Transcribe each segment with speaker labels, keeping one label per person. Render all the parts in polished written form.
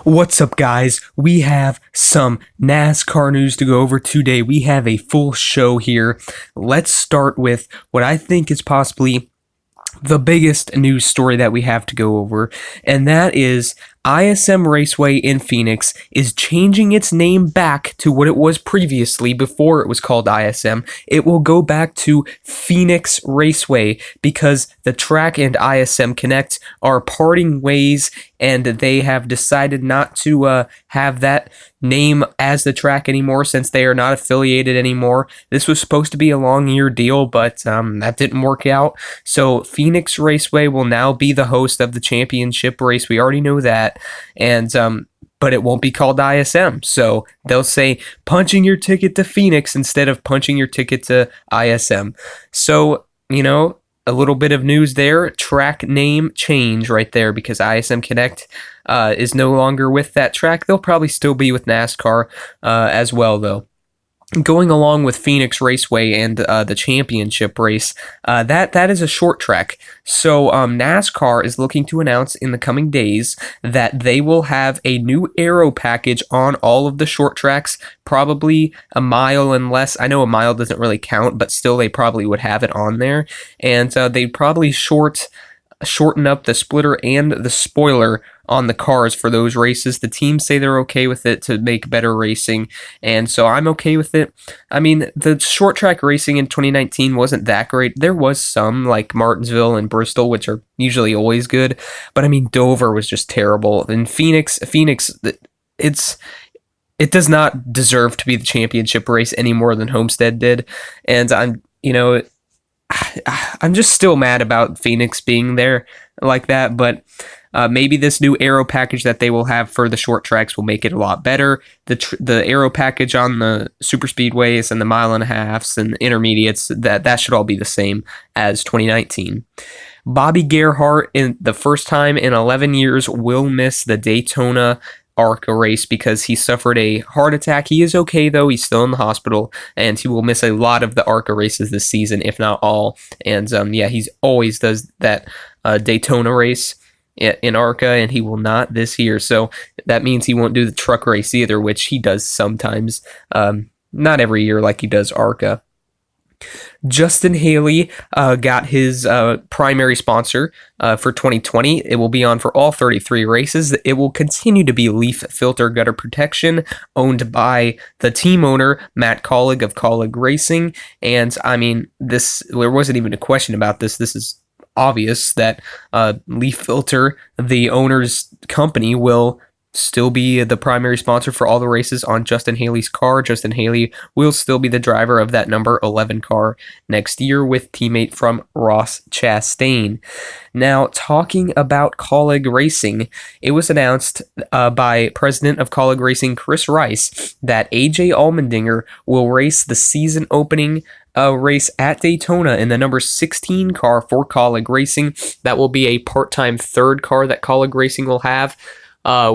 Speaker 1: What's up, guys? We have some NASCAR news to go over today. We have a full show here. Let's start with what I think is possibly the biggest news story that we have to go over, and that is ISM Raceway in Phoenix is changing its name back to what it was previously before it was called ISM. It will go back to Phoenix Raceway because the track and ISM Connect are parting ways, and they have decided not to have that name as the track anymore since they are not affiliated anymore. This was supposed to be a long-year deal, but that didn't work out. So Phoenix Raceway will now be the host of the championship race. We already know that. And but it won't be called ISM. So they'll say punching your ticket to Phoenix instead of punching your ticket to ISM. So, a little bit of news there. Track name change right there because ISM Connect is no longer with that track. They'll probably still be with NASCAR as well, though. Going along with Phoenix Raceway and the championship race, that is a short track. So NASCAR is looking to announce in the coming days that they will have a new Aero Package on all of the short tracks, probably a mile and less. I know a mile doesn't really count, but still they probably would have it on there. And they'd probably shorten up the splitter and the spoiler on the cars for those races. The teams say they're okay with it to make better racing, and so I'm okay with it. I mean, the short track racing in 2019 wasn't that great. There was some, like Martinsville and Bristol, which are usually always good, but I mean, Dover was just terrible. And Phoenix, it does not deserve to be the championship race any more than Homestead did, and I'm just still mad about Phoenix being there like that, but maybe this new Aero Package that they will have for the short tracks will make it a lot better. The Aero Package on the super speedways and the mile and a halves and intermediates, that should all be the same as 2019. Bobby Gerhart, in the first time in 11 years, will miss the Daytona ARCA race because he suffered a heart attack. He is okay, though. He's still in the hospital, and he will miss a lot of the ARCA races this season, if not all. And he's always does that Daytona race in ARCA, and he will not this year. So that means he won't do the truck race either, which he does sometimes. Not every year like he does ARCA. Justin Haley got his primary sponsor for 2020. It will be on for all 33 races. It will continue to be Leaf Filter Gutter Protection, owned by the team owner, Matt Collig of Collig Racing. And I mean, there wasn't even a question about this. This is obvious that Leaf Filter, the owner's company, will still be the primary sponsor for all the races on Justin Haley's car. Justin Haley will still be the driver of that number 11 car next year with teammate from Ross Chastain. Now, talking about Collig Racing, it was announced by President of Collig Racing, Chris Rice, that AJ Allmendinger will race the season opening race at Daytona in the number 16 car for Collig Racing. That will be a part-time third car that Collig Racing will have.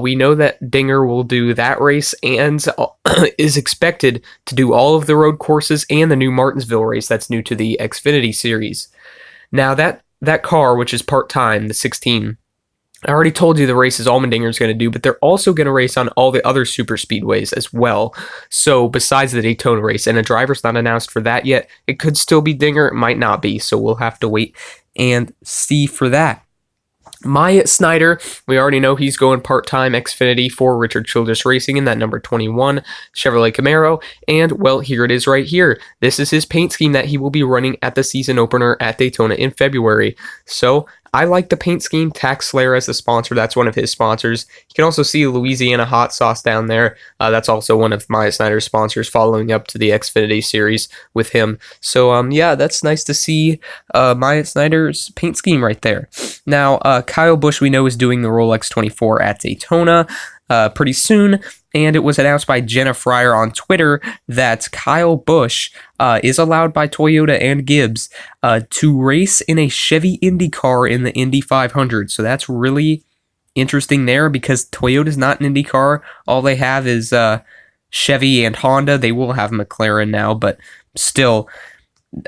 Speaker 1: We know that Dinger will do that race and is expected to do all of the road courses and the new Martinsville race that's new to the Xfinity Series. Now, that car, which is part-time, the 16, I already told you the races Allmendinger is going to do, but they're also going to race on all the other super speedways as well. So besides the Daytona race, and a driver's not announced for that yet, it could still be Dinger, it might not be, so we'll have to wait and see for that. Myatt Snyder, we already know he's going part-time Xfinity for Richard Childress Racing in that number 21 Chevrolet Camaro, and, well, here it is right here. This is his paint scheme that he will be running at the season opener at Daytona in February. So I like the paint scheme. Tax Slayer as the sponsor. That's one of his sponsors. You can also see Louisiana Hot Sauce down there. That's also one of Myatt Snyder's sponsors, following up to the Xfinity Series with him. So, that's nice to see Myatt Snyder's paint scheme right there. Now, Kyle Busch, we know, is doing the Rolex 24 at Daytona pretty soon, and it was announced by Jenna Fryer on Twitter that Kyle Busch is allowed by Toyota and Gibbs to race in a Chevy Indy car in the Indy 500. So that's really interesting there because Toyota's not an Indy car. All they have is Chevy and Honda. They will have McLaren now, but still,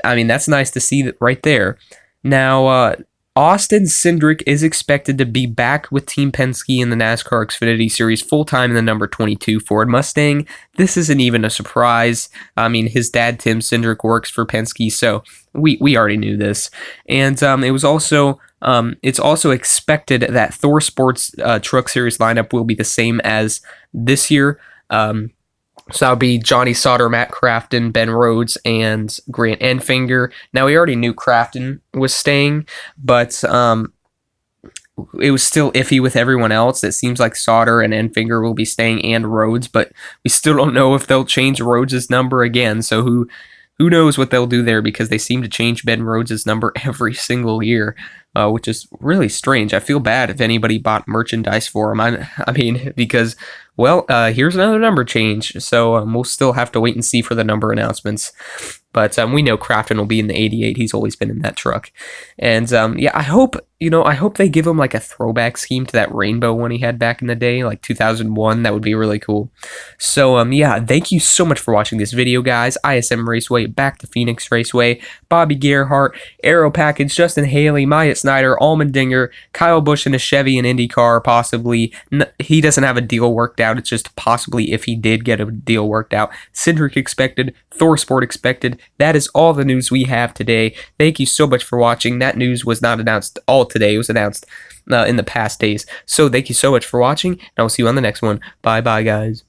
Speaker 1: I mean, that's nice to see that right there. Now, Austin Cindric is expected to be back with Team Penske in the NASCAR Xfinity Series full-time in the number 22 Ford Mustang. This isn't even a surprise. I mean, his dad, Tim Cindric, works for Penske, so we already knew this. And it's also expected that Thor Sports Truck Series lineup will be the same as this year. So that would be Johnny Sauter, Matt Crafton, Ben Rhodes, and Grant Enfinger. Now, we already knew Crafton was staying, but it was still iffy with everyone else. It seems like Sauter and Enfinger will be staying, and Rhodes, but we still don't know if they'll change Rhodes' number again. So who knows what they'll do there, because they seem to change Ben Rhodes' number every single year, which is really strange. I feel bad if anybody bought merchandise for him. I mean, because, well, here's another number change. So we'll still have to wait and see for the number announcements. But we know Crafton will be in the 88. He's always been in that truck. And yeah, I hope they give him like a throwback scheme to that rainbow one he had back in the day, like 2001. That would be really cool. So yeah, thank you so much for watching this video, guys. ISM Raceway, back to Phoenix Raceway, Bobby Gerhart, Aero Package, Justin Haley, Myatt Snyder, Allmendinger, Kyle Busch in a Chevy and IndyCar, possibly. He doesn't have a deal worked out. It's just possibly if he did get a deal worked out. Cindric expected, Thor Sport expected. That is all the news we have today. Thank you so much for watching. That news was not announced all today. It was announced in the past days. So thank you so much for watching, and I'll see you on the next one. Bye-bye, guys.